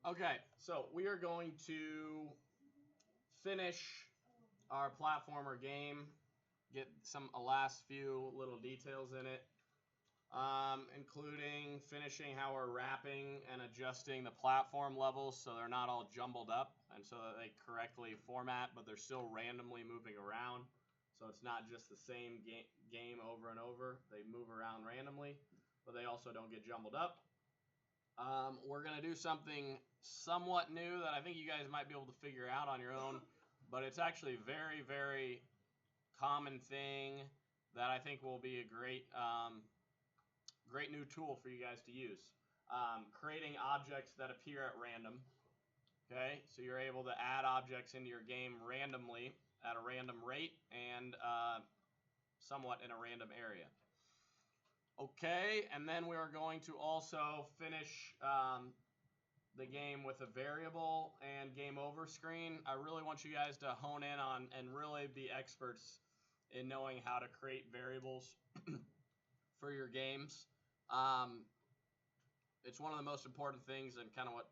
Okay, so we are going to finish our platformer game, get some last few little details in it, including finishing how we're wrapping and adjusting the platform levels so they're not all jumbled up and so that they correctly format, but they're still randomly moving around. So it's not just the same game over and over. They move around randomly, but they also don't get jumbled up. We're going to do something somewhat new that I think you guys might be able to figure out on your own, but it's actually a very, very common thing that I think will be a great new tool for you guys to use. Creating objects that appear at random. Okay, so you're able to add objects into your game randomly at a random rate and somewhat in a random area. Okay, and then we are going to also finish the game with a variable and game over screen. I really want you guys to hone in on and really be experts in knowing how to create variables for your games. It's one of the most important things, and kind of what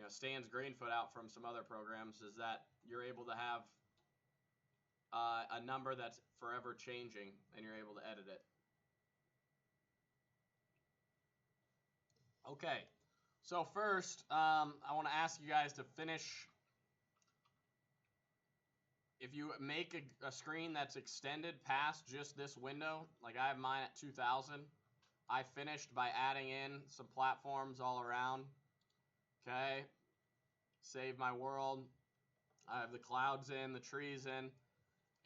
stands Greenfoot out from some other programs, is that you're able to have a number that's forever changing and you're able to edit it. Okay, so first I want to ask you guys to finish. If you make a screen that's extended past just this window, like I have mine at 2000, I finished by adding in some platforms all around. Okay, save my world. I have the clouds in, the trees in.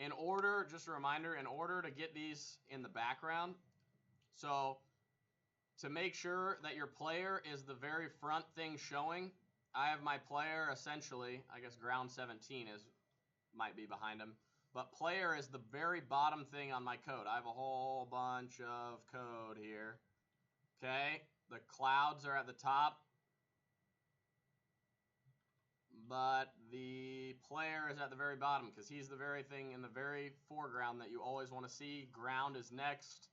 In order, just a reminder, in order to get these in the background, so to make sure that your player is the very front thing showing, I have my player essentially, I guess ground 17 might be behind him, but player is the very bottom thing on my code. I have a whole bunch of code here. Okay, the clouds are at the top, but the player is at the very bottom because he's the very thing in the very foreground that you always want to see. Ground is next.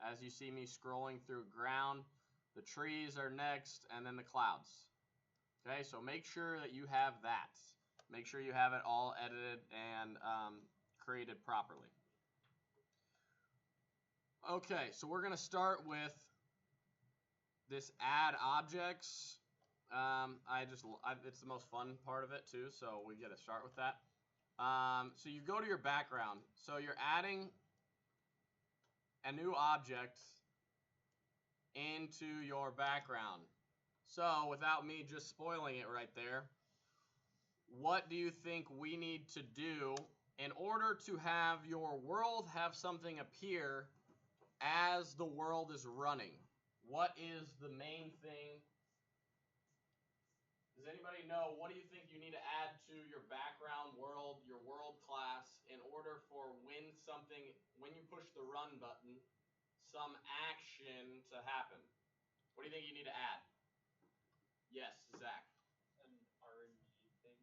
As you see me scrolling through ground, the trees are next, and then the clouds. Okay, so make sure that you have that. Make sure you have it all edited and created properly. Okay, so we're going to start with this add objects. It's the most fun part of it too, so we get to start with that. So you go to your background. So you're adding a new object into your background. So without me just spoiling it right there, what do you think we need to do in order to have your world have something appear as the world is running? What is the main thing? Does anybody know, what do you think you need to add to your background world, your world class, in order for when you push the run button, some action to happen? What do you think you need to add? Yes, Zach. An RNG thing.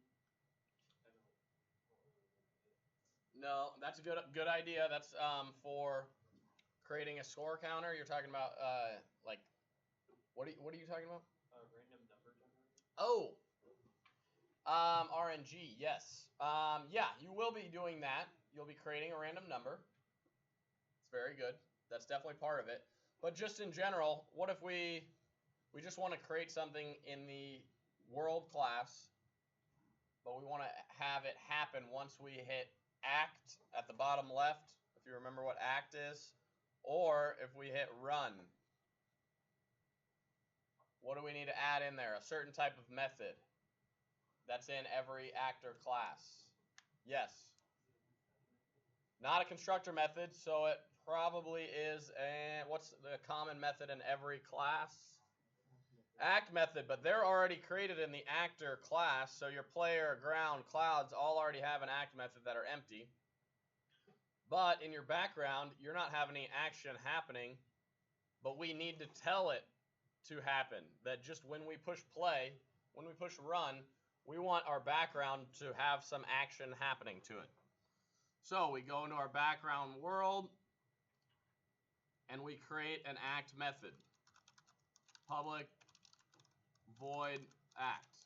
No, that's a good idea. That's for creating a score counter. You're talking about like what are you talking about? Random number generator. Oh, RNG. Yes. Yeah, you will be doing that. You'll be creating a random number. It's very good. That's definitely part of it. But just in general, what if we just want to create something in the world class, but we want to have it happen once we hit act at the bottom left, if you remember what act is, or if we hit run. What do we need to add in there? A certain type of method that's in every actor class. Yes. Not a constructor method, so it probably is what's the common method in every class? Act method, but they're already created in the actor class, so your player, ground, clouds all already have an act method that are empty. But in your background, you're not having any action happening, but we need to tell it to happen. That just when we push play, when we push run, we want our background to have some action happening to it. So we go into our background world, and we create an act method. Public void act.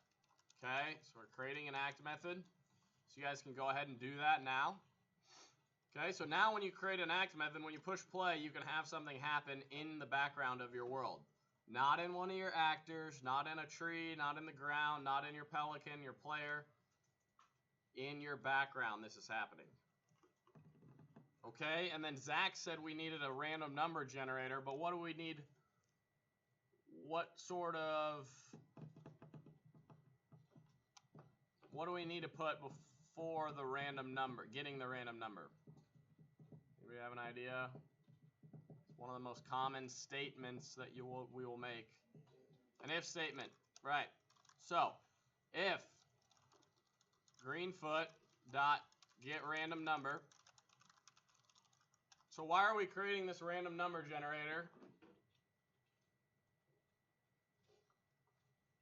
Okay, so we're creating an act method. So you guys can go ahead and do that now. Okay, so now when you create an act method, when you push play, you can have something happen in the background of your world. Not in one of your actors, not in a tree, not in the ground, not in your Pelican, your player. In your background, this is happening. Okay, and then Zach said we needed a random number generator, but what do we need? What do we need to put before the random number, getting the random number? Do we have an idea? It's one of the most common statements that we will make. An if statement, right? So, if Greenfoot dot get random number. So why are we creating this random number generator?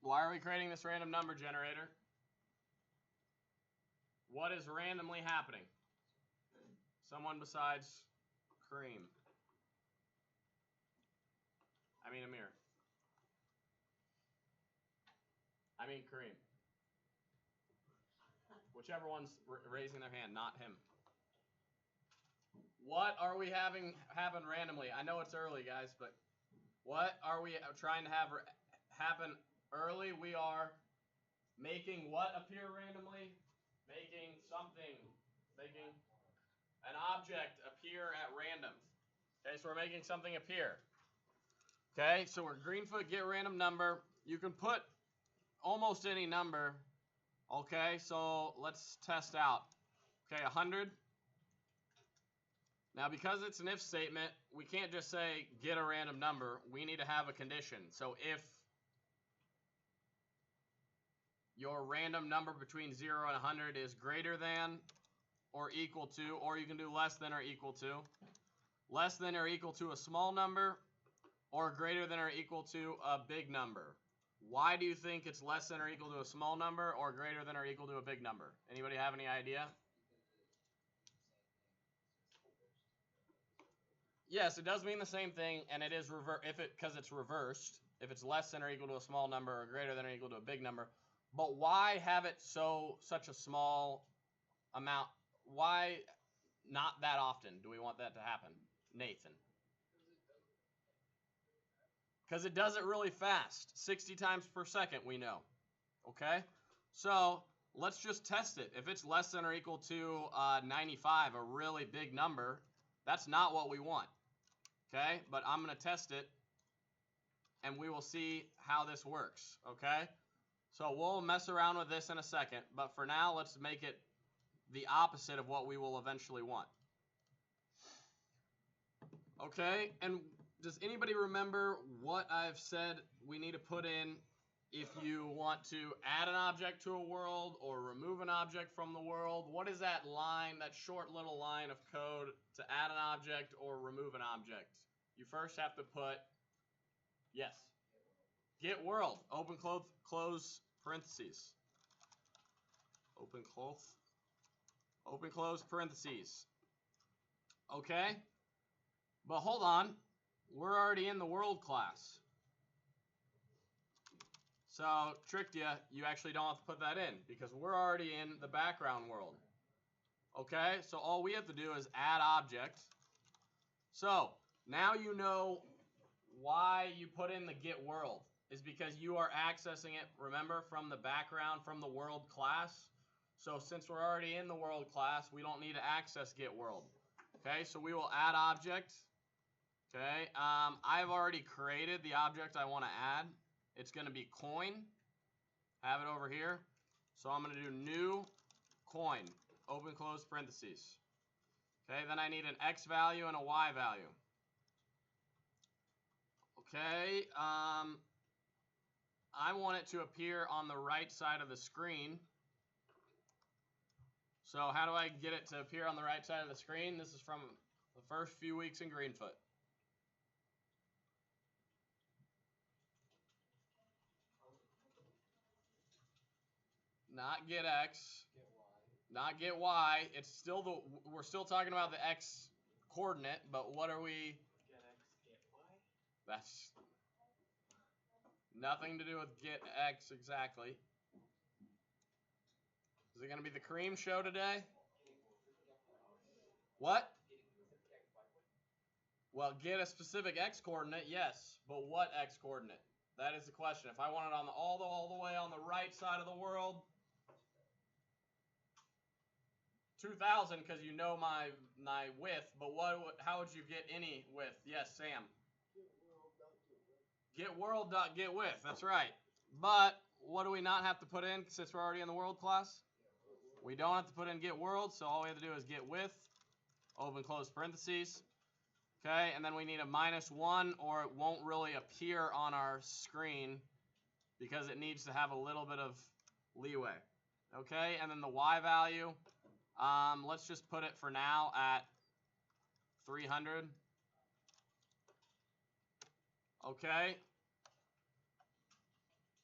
Why are we creating this random number generator? What is randomly happening? Someone besides Kareem. I mean Amir. I mean Kareem. Whichever one's raising their hand, not him. What are we having happen randomly? I know it's early, guys, but what are we trying to have happen early? We are making what appear randomly? Making an object appear at random. Okay, so we're making something appear. Okay, so we're Greenfoot get random number. You can put almost any number. Okay, so let's test out. Okay, 100. Now, because it's an if statement, we can't just say get a random number. We need to have a condition. So if your random number between 0 and 100 is greater than or equal to, or you can do less than or equal to, less than or equal to a small number, or greater than or equal to a big number. Why do you think it's less than or equal to a small number or greater than or equal to a big number? Anybody have any idea? Yes, it does mean the same thing, and it is because it's reversed. If it's less than or equal to a small number or greater than or equal to a big number. But why have it such a small amount? Why not that often do we want that to happen, Nathan? Because it does it really fast, 60 times per second, we know. Okay? So let's just test it. If it's less than or equal to 95, a really big number, that's not what we want. Okay? But I'm going to test it, and we will see how this works. Okay? So we'll mess around with this in a second, but for now, let's make it the opposite of what we will eventually want. Okay, and does anybody remember what I've said we need to put in if you want to add an object to a world or remove an object from the world? What is that line, that short little line of code to add an object or remove an object? You first have to put, yes, get world, open, close parentheses. Open, close parentheses. Okay? But hold on, we're already in the world class. So, tricked you, you actually don't have to put that in because we're already in the background world. Okay, so all we have to do is add object. So, now you know why you put in the get world is because you are accessing it, remember, from the background, from the world class. So, since we're already in the world class, we don't need to access get world. Okay, so we will add object. Okay, I've already created the object I want to add. It's going to be coin. Have it over here. So I'm going to do new coin, open, close parentheses. Okay, then I need an X value and a Y value. Okay, I want it to appear on the right side of the screen. So how do I get it to appear on the right side of the screen? This is from the first few weeks in Greenfoot. Not get X, not get Y. It's still we're still talking about the X coordinate, but what are we? Get X, get Y? That's Nothing to do with get X exactly. Is it going to be the cream show today? What? Well, get a specific X coordinate, yes. But what X coordinate? That is the question. If I want it on the all the way on the right side of the world, 2,000 because you know my width. But how would you get any width? Yes, Sam. Get world.get width. That's right. But what do we not have to put in since we're already in the world class? We don't have to put in get world, so all we have to do is get width, open close parentheses. Okay, and then we need a -1 or it won't really appear on our screen because it needs to have a little bit of leeway. Okay, and then the Y value, let's just put it for now at 300. Okay.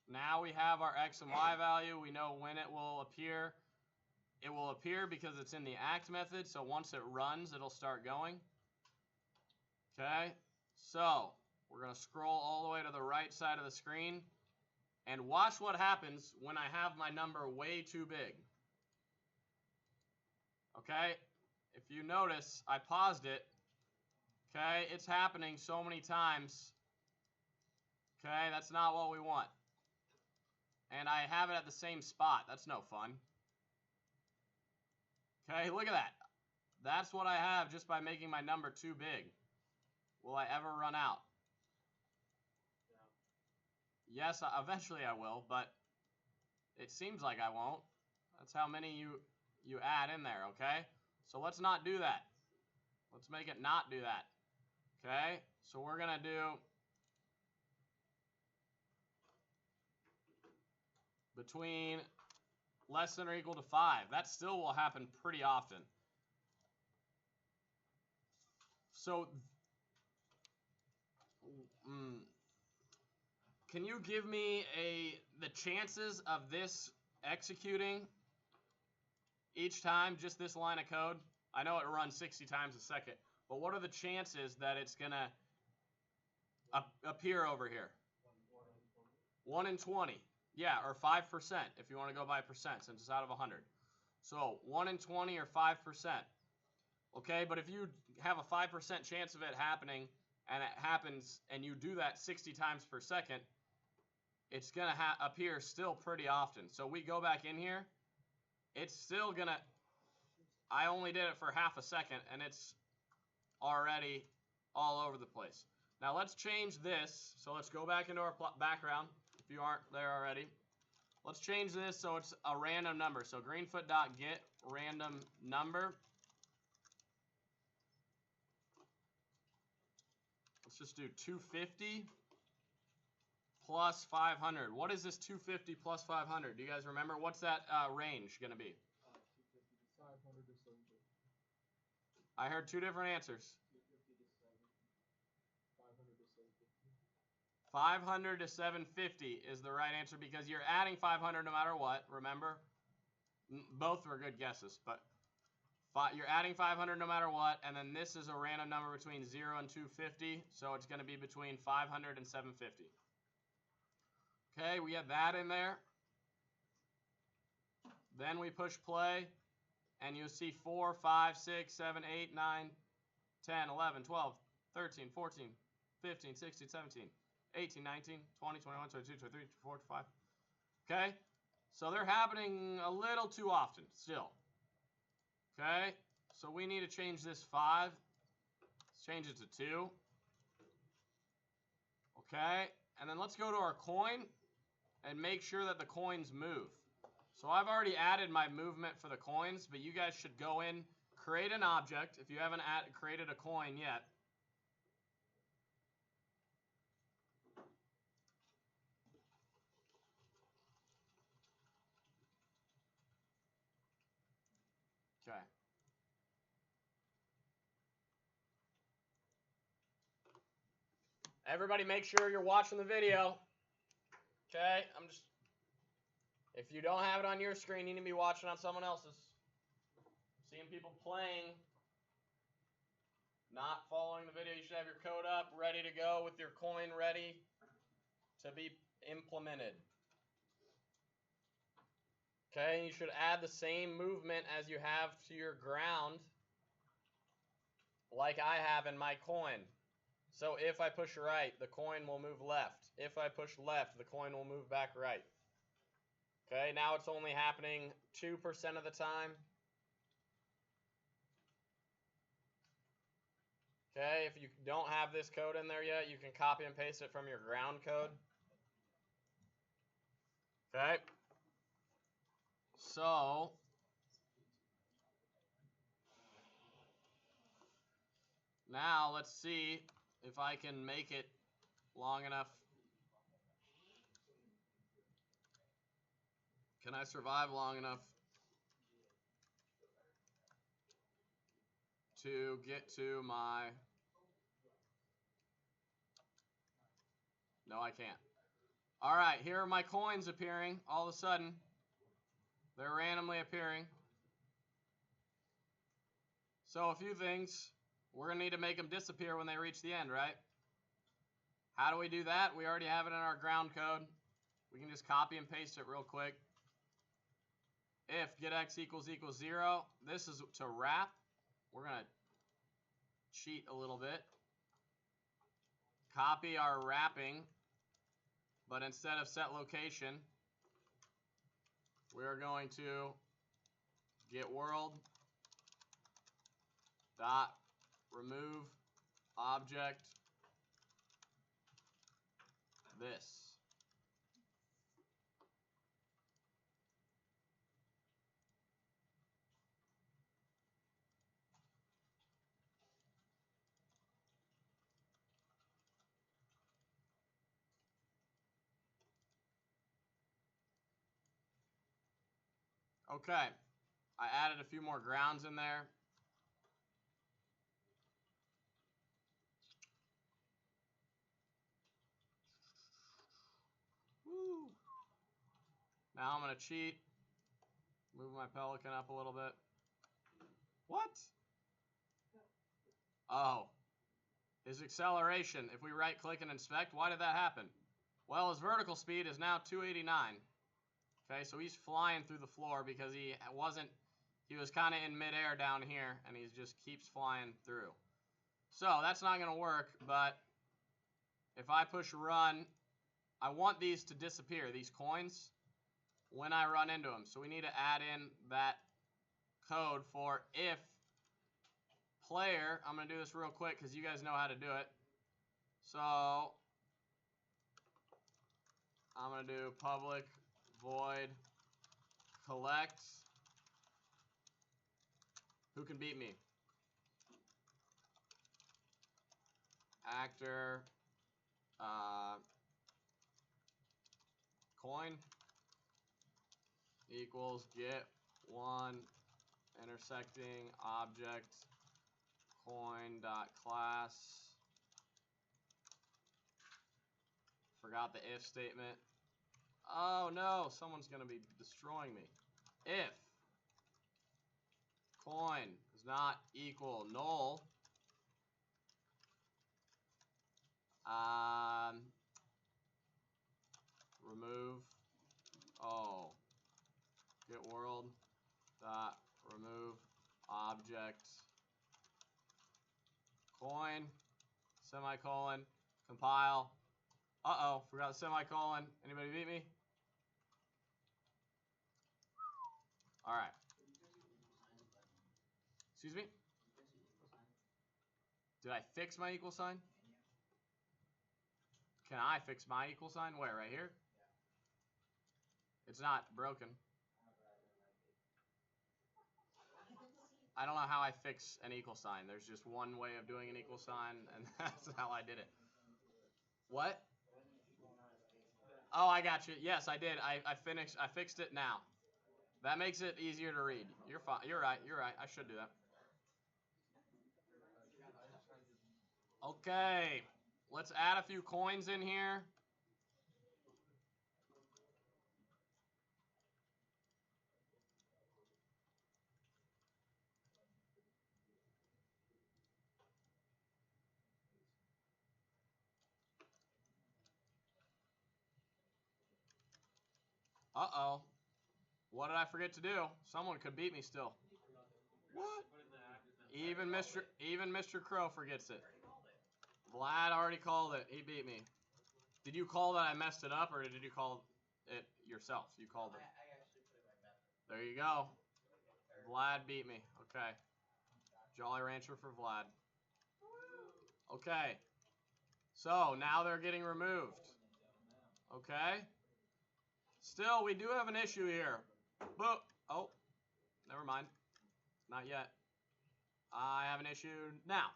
Now we have our X and Y value. We know when it will appear. It will appear because it's in the act method, so once it runs, it'll start going. Okay, so we're going to scroll all the way to the right side of the screen and watch what happens when I have my number way too big. Okay, if you notice, I paused it. Okay, it's happening so many times. Okay, that's not what we want. And I have it at the same spot. That's no fun. Okay, look at that. That's what I have just by making my number too big. Will I ever run out? No. Yes, eventually I will, but it seems like I won't. That's how many you add in there, okay? So let's not do that. Let's make it not do that. Okay? So we're going to do between less than or equal to 5. That still will happen pretty often. So can you give me the chances of this executing each time, just this line of code? I know it runs 60 times a second, but what are the chances that it's going to appear over here? 1 in 20. Yeah, or 5% if you want to go by percent since it's out of 100. So 1 in 20 or 5%. Okay, but if you have a 5% chance of it happening and it happens and you do that 60 times per second, it's going to appear still pretty often. So we go back in here, it's still going to, I only did it for half a second and it's already all over the place. Now let's change this. So let's go back into our background if you aren't there already. Let's change this so it's a random number. So Greenfoot.get random number. Let's just do 250 plus 500. What is this 250 plus 500? Do you guys remember? What's that range going to be? 500 to 750. I heard two different answers. 500 to 750 is the right answer because you're adding 500 no matter what, remember? Both were good guesses, but you're adding 500 no matter what, and then this is a random number between 0 and 250, so it's going to be between 500 and 750. Okay, we have that in there. Then we push play, and you'll see 4, 5, 6, 7, 8, 9, 10, 11, 12, 13, 14, 15, 16, 17, 18, 19, 20, 21, 22, 23, 24, 25. Okay, so they're happening a little too often still. Okay, so we need to change this 5. Let's change it to 2. Okay, and then let's go to our coin and make sure that the coins move. So I've already added my movement for the coins, but you guys should go in, create an object if you haven't created a coin yet. Okay. Everybody make sure you're watching the video. Okay, if you don't have it on your screen, you need to be watching on someone else's. Seeing people playing, not following the video. You should have your code up, ready to go with your coin ready to be implemented. Okay, you should add the same movement as you have to your ground, like I have in my coin. So if I push right, the coin will move left. If I push left, the coin will move back right. Okay, now it's only happening 2% of the time. Okay, if you don't have this code in there yet, you can copy and paste it from your ground code. Okay. So now let's see if I can make it long enough. Can I survive long enough to get to my... No, I can't. All right, here are my coins appearing all of a sudden. They're randomly appearing. So a few things. We're going to need to make them disappear when they reach the end, right? How do we do that? We already have it in our ground code. We can just copy and paste it real quick. If getX equals 0, this is to wrap. We're going to cheat a little bit. Copy our wrapping, but instead of set location, we are going to get world dot remove object this. Okay, I added a few more grounds in there. Woo. Now I'm going to cheat. Move my Pelican up a little bit. What? Oh. His acceleration, if we right click and inspect, why did that happen? Well, his vertical speed is now 289. Okay, so he's flying through the floor because he was kind of in midair down here, and he just keeps flying through. So that's not going to work, but if I push run, I want these to disappear, these coins, when I run into them. So we need to add in that code for if player. I'm going to do this real quick because you guys know how to do it. So I'm going to do public void collect. Who can beat me? Actor coin equals get one intersecting object coin dot class. Forgot the if statement. Oh no, someone's gonna be destroying me. If coin does not equal null, remove get world dot remove object coin semicolon compile. Uh-oh, forgot the semicolon. Anybody beat me? All right. Excuse me? Did I fix my equal sign? Can I fix my equal sign? Where, right here? It's not broken. I don't know how I fix an equal sign. There's just one way of doing an equal sign, and that's how I did it. What? Oh, I got you. Yes, I did. I fixed it now. That makes it easier to read. You're fine. You're right. You're right. I should do that. Okay. Let's add a few coins in here. Uh-oh. What did I forget to do? Someone could beat me still. What? Even Mr. Crow forgets it. Vlad already called it. He beat me. Did you call that I messed it up, or did you call it yourself? You called it. I actually put in my method. There you go. Vlad beat me. Okay. Jolly Rancher for Vlad. Okay. So, now they're getting removed. Okay. Still, we do have an issue here. Boop. Oh, never mind. Not yet. I have an issue now.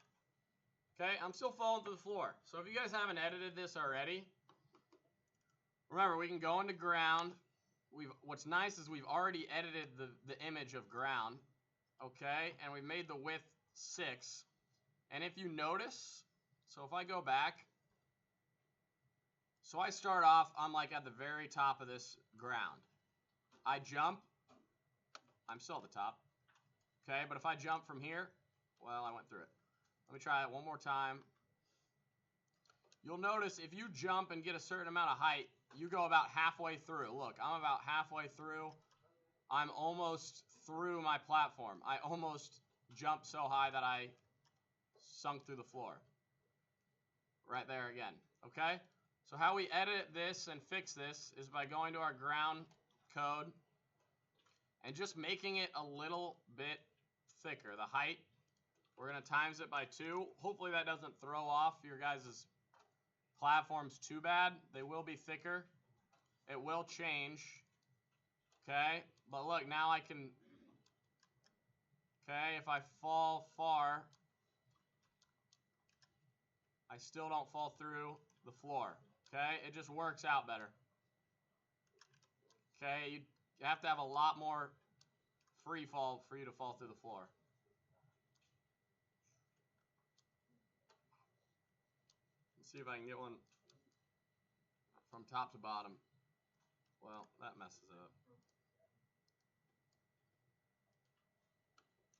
Okay, I'm still falling to the floor. So if you guys haven't edited this already, remember, we can go into ground. What's nice is we've already edited the image of ground. Okay, and we made the width 6. And if you notice, so if I go back, so I start off, I'm like at the very top of this ground. I jump, I'm still at the top. Okay, but if I jump from here, well, I went through it. Let me try it one more time. You'll notice if you jump and get a certain amount of height, you go about halfway through. Look, I'm about halfway through. I'm almost through my platform. I almost jumped so high that I sunk through the floor. Right there again. Okay? So how we edit this and fix this is by going to our ground code and just making it a little bit thicker. The height, we're going to times it by 2. Hopefully that doesn't throw off your guys' platforms too bad. They will be thicker. It will change. Okay? But look, now I can... Okay, if I fall far, I still don't fall through the floor. Okay? It just works out better. Okay? You have to have a lot more free fall for you to fall through the floor. Let's see if I can get one from top to bottom. Well, that messes it up.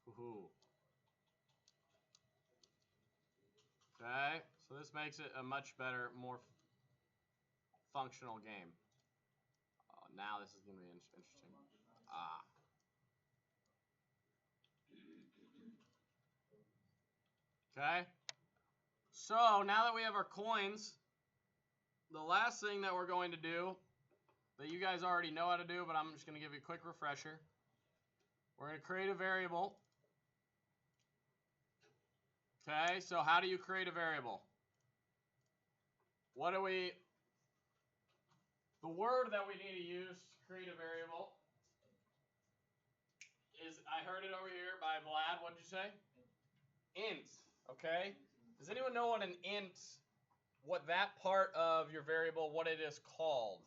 Woohoo. Okay, so this makes it a much better, more functional game. Oh, now this is going to be interesting. Ah. Okay. So, now that we have our coins, the last thing that we're going to do, that you guys already know how to do, but I'm just going to give you a quick refresher. We're going to create a variable. Okay, so how do you create a variable? The word that we need to use to create a variable is, I heard it over here by Vlad, what did you say? Int, okay? Does anyone know what an int, what that part of your variable, what it is called?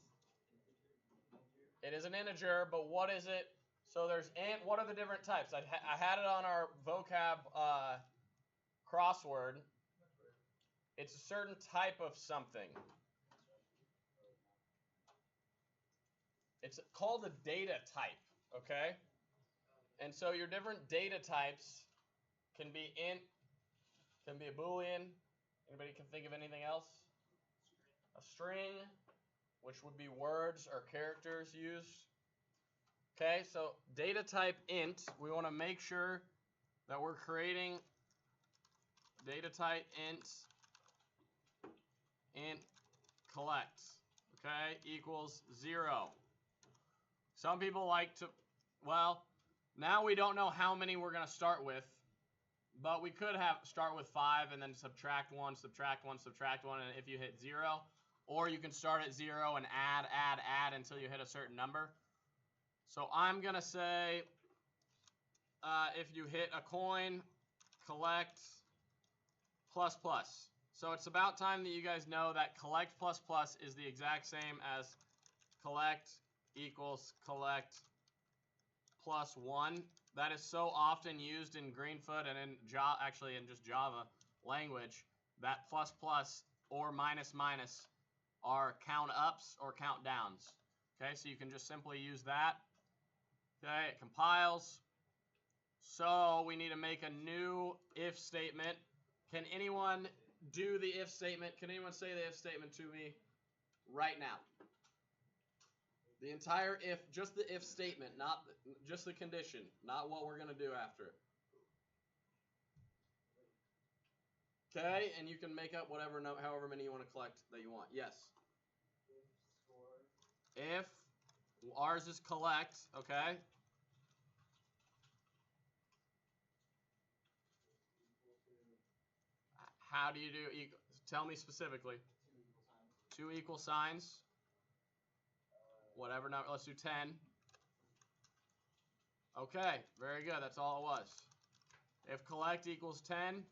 It is an integer, but what is it? So there's int, what are the different types? I had it on our vocab crossword. It's a certain type of something. It's called a data type, okay? And so your different data types can be int, can be a boolean. Anybody can think of anything else? A string, which would be words or characters used. Okay, so data type int, we want to make sure that we're creating data type int collect, okay, equals 0. Some people like to, well, now we don't know how many we're going to start with, but we could start with 5 and then subtract 1, subtract 1, subtract 1, and if you hit 0, or you can start at 0 and add until you hit a certain number. So I'm going to say if you hit a coin, collect plus plus. So it's about time that you guys know that collect plus plus is the exact same as collect equals collect plus 1. That is so often used in Greenfoot and in Java, actually in just Java language, that plus plus or minus minus are count ups or count downs. Okay, so you can just simply use that. Okay, it compiles. So we need to make a new if statement. Can anyone do the if statement? Can anyone say the if statement to me right now? The entire if, just the if statement, not just the condition, not what we're going to do after it. Okay, and you can make up whatever, however many you want to collect that you want. Yes. If ours is collect, okay. How do you do? Tell me specifically. 2 equal signs. Whatever number. Let's do 10. Okay, very good. That's all it was. If collect equals 10,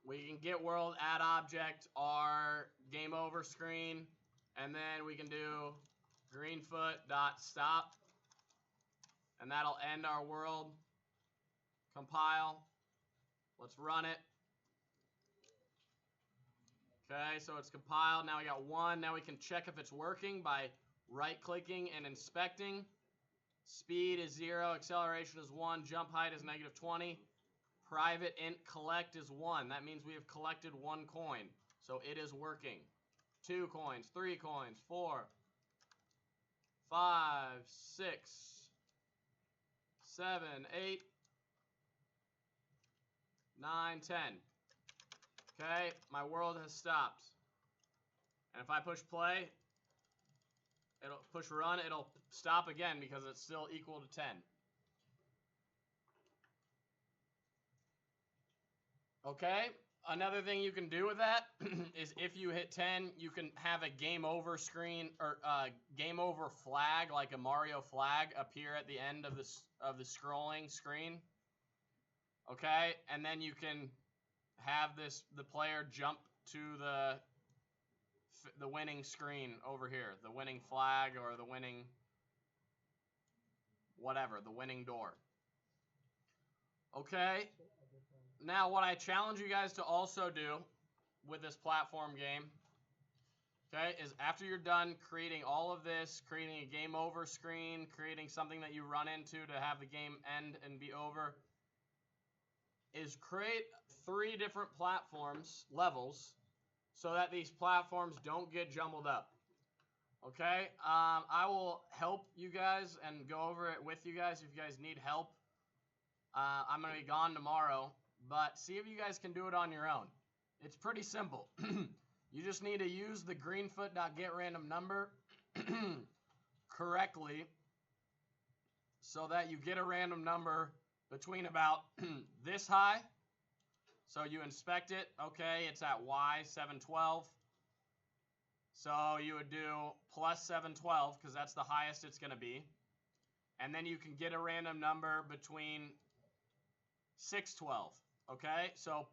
we can get world, add object, our game over screen, and then we can do Greenfoot dot stop, and that'll end our world. Compile. Let's run it. Okay, so it's compiled. Now we got 1. Now we can check if it's working by right-clicking and inspecting. Speed is 0. Acceleration is 1. Jump height is -20. Private int collect is 1. That means we have collected 1 coin. So it is working. 2 coins, 3 coins, 4, 5, 6, 7, 8, 9, 10. Okay, my world has stopped. And if I push play, it'll push run, it'll stop again because it's still equal to 10. Okay, another thing you can do with that is if you hit 10, you can have a game over screen or game over flag, like a Mario flag, appear at the end of the scrolling screen. Okay, and then you can have the player jump to the winning screen over here, the winning flag or the winning whatever, the winning door. Okay, now what I challenge you guys to also do with this platform game, okay, is after you're done creating all of this, creating a game over screen, creating something that you run into to have the game end and be over, is create 3 different platforms, levels, so that these platforms don't get jumbled up. Okay, I will help you guys and go over it with you guys if you guys need help. I'm going to be gone tomorrow, but see if you guys can do it on your own. It's pretty simple. You just need to use the greenfoot.getRandomNumber correctly so that you get a random number between about this high. So you inspect it. Okay, it's at Y, 712. So you would do plus 712 because that's the highest it's going to be. And then you can get a random number between 612. Okay, so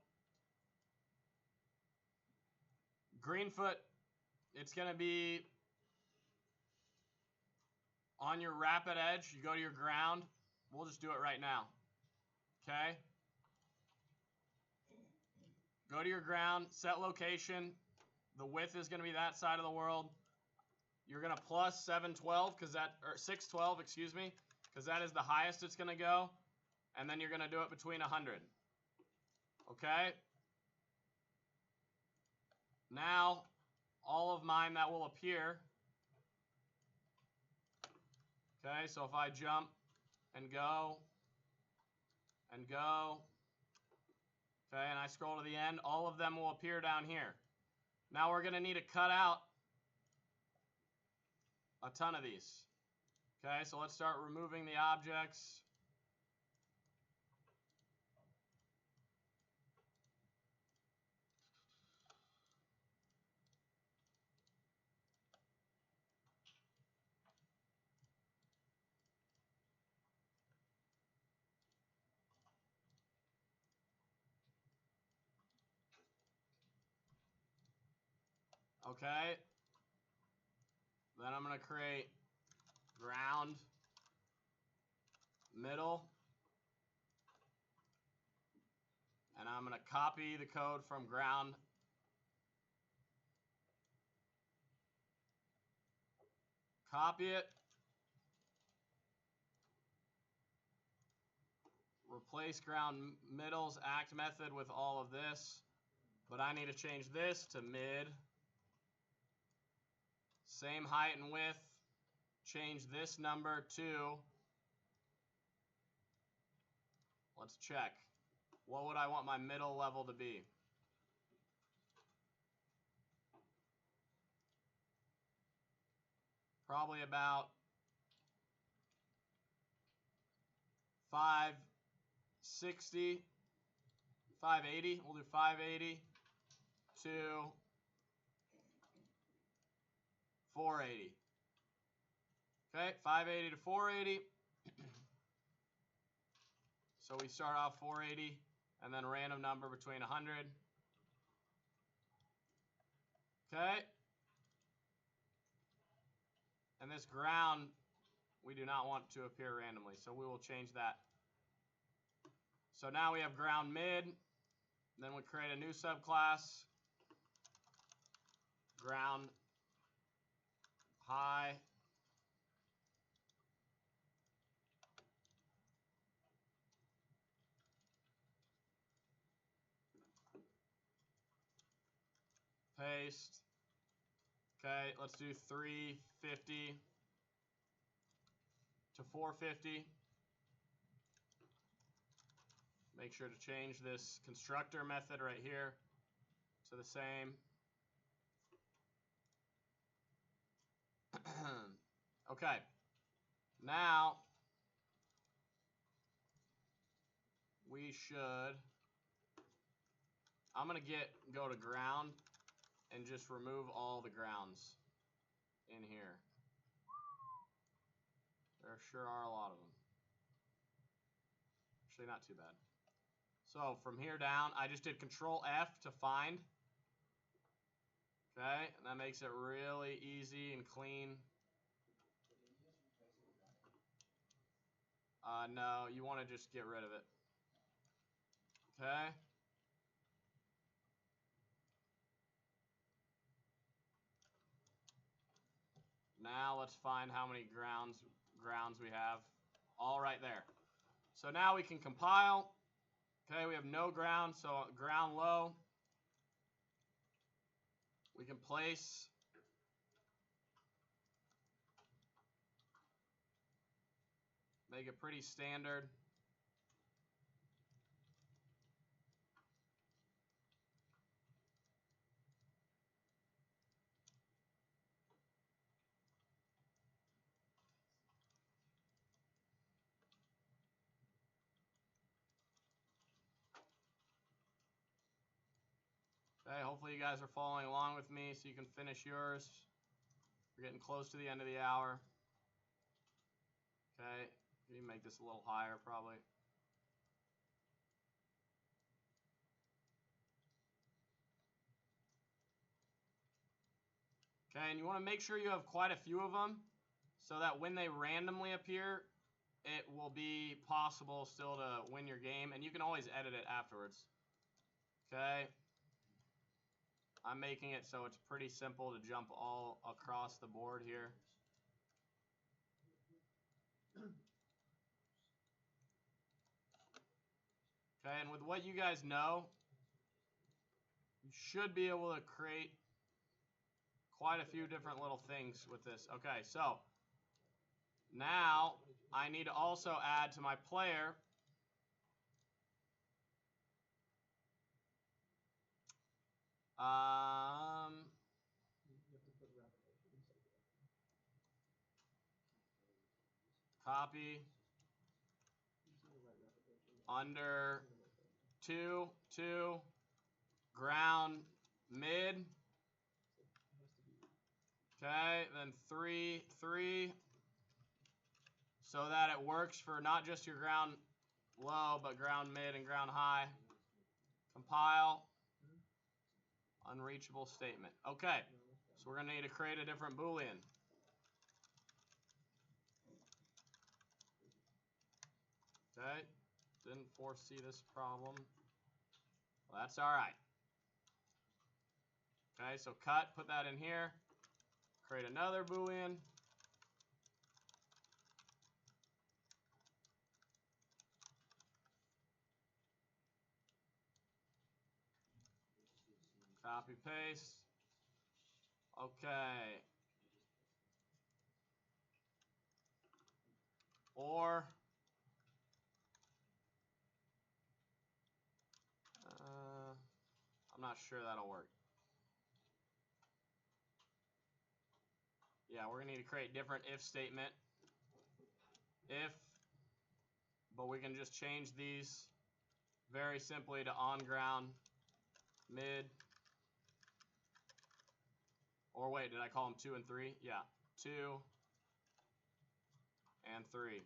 Greenfoot, it's going to be on your rapid edge. You go to your ground. We'll just do it right now. Okay. Go to your ground, set location. The width is going to be that side of the world. You're going to plus 712 because that, or 612, excuse me, because that is the highest it's going to go. And then you're going to do it between 100. Okay. Now, all of mine that will appear. Okay, so if I jump and go, okay, and I scroll to the end, all of them will appear down here. Now we're going to need to cut out a ton of these. Okay, so let's start removing the objects. Okay. Then I'm going to create ground, middle, and I'm going to copy the code from ground, copy it, replace ground middle's act method with all of this, but I need to change this to mid, Same height and width. Change this number to, let's check. What would I want my middle level to be? Probably about 560, 580. We'll do 580 to 480. Okay, 580 to 480. So we start off 480 and then a random number between 100. Okay. And this ground, we do not want to appear randomly, so we will change that. So now we have ground mid. Then we create a new subclass, ground high. Paste. Okay, let's do 350 to 450. Make sure to change this constructor method right here to the same. Okay, now we should, I'm going to go to ground and just remove all the grounds in here. There sure are a lot of them. Actually, not too bad. So from here down, I just did Control F to find. Okay, and that makes it really easy and clean. No, you want to just get rid of it. Okay. Now let's find how many grounds we have. All right there. So now we can compile. Okay, we have no ground, so ground low. We can place. Make it pretty standard. Okay, hopefully you guys are following along with me so you can finish yours. We're getting close to the end of the hour. Okay, you can make this a little higher probably. Okay, and you want to make sure you have quite a few of them so that when they randomly appear, it will be possible still to win your game, and you can always edit it afterwards. Okay, I'm making it so it's pretty simple to jump all across the board here. Okay, and with what you guys know, you should be able to create quite a few different little things with this. Okay, so now I need to also add to my player copy under 2, 2, ground mid. Okay, then 3, 3. So that it works for not just your ground low, but ground mid and ground high. Compile. Unreachable statement. Okay, so we're going to need to create a different Boolean. Okay, didn't foresee this problem. Well, that's all right. Okay, so cut, put that in here. Create another Boolean. Copy, paste. Okay. Or I'm not sure that'll work. Yeah, we're going to need to create different if statement. If, but we can just change these very simply to on ground, mid, or wait, did I call them 2 and 3? Yeah, 2 and 3.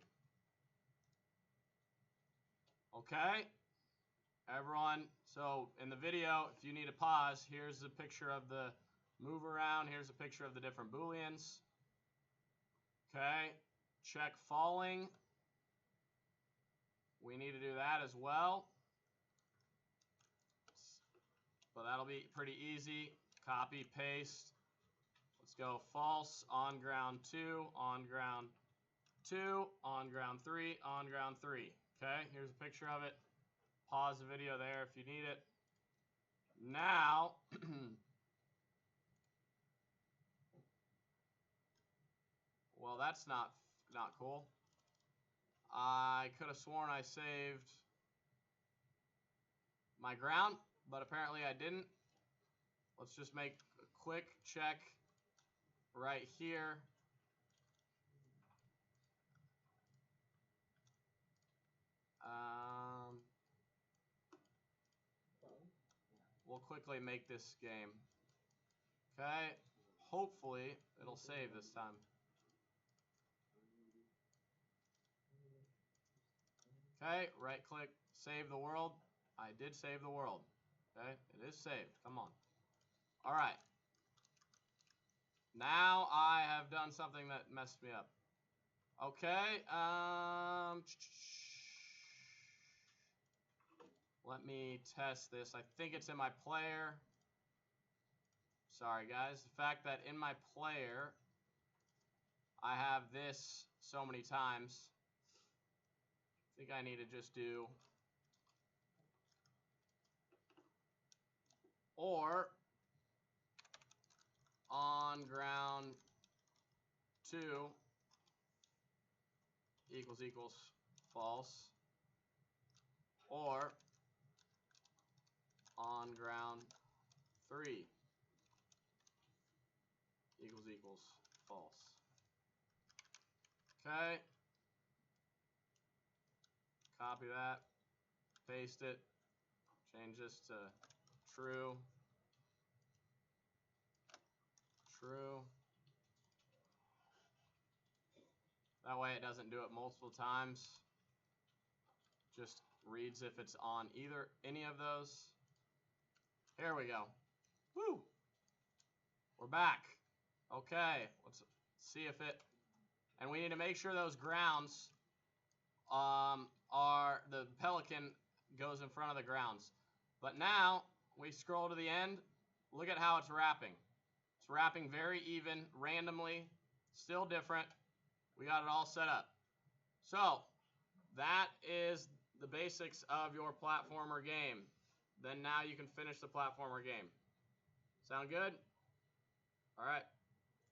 Okay, everyone, so in the video, if you need to pause, here's a picture of the move around, here's a picture of the different booleans. Okay, check falling. We need to do that as well. But that'll be pretty easy. Copy, paste. Let's go false, on ground 2, on ground 2, on ground 3, on ground 3. Okay, here's a picture of it. Pause the video there if you need it. Now, well, that's not cool. I could have sworn I saved my ground, but apparently I didn't. Let's just make a quick check right here. We'll quickly make this game. Okay, hopefully it'll save this time. Okay, right click, save the world. I did save the world. Okay, it is saved. Come on. All right. Now I have done something that messed me up. Okay, let me test this. I think it's in my player. Sorry, guys. The fact that in my player I have this so many times, I think I need to just do or on ground 2 equals false, or on ground 3 equals false. Okay, copy that, paste it, change this to true, true. That way it doesn't do it multiple times. Just reads if it's on any of those. Here we go. Woo! We're back. Okay, let's see if it, and we need to make sure those grounds are, the Pelican goes in front of the grounds. But now we scroll to the end, look at how it's wrapping. It's wrapping very even, randomly, still different. We got it all set up. So that is the basics of your platformer game. Then now you can finish the platformer game. Sound good? All right.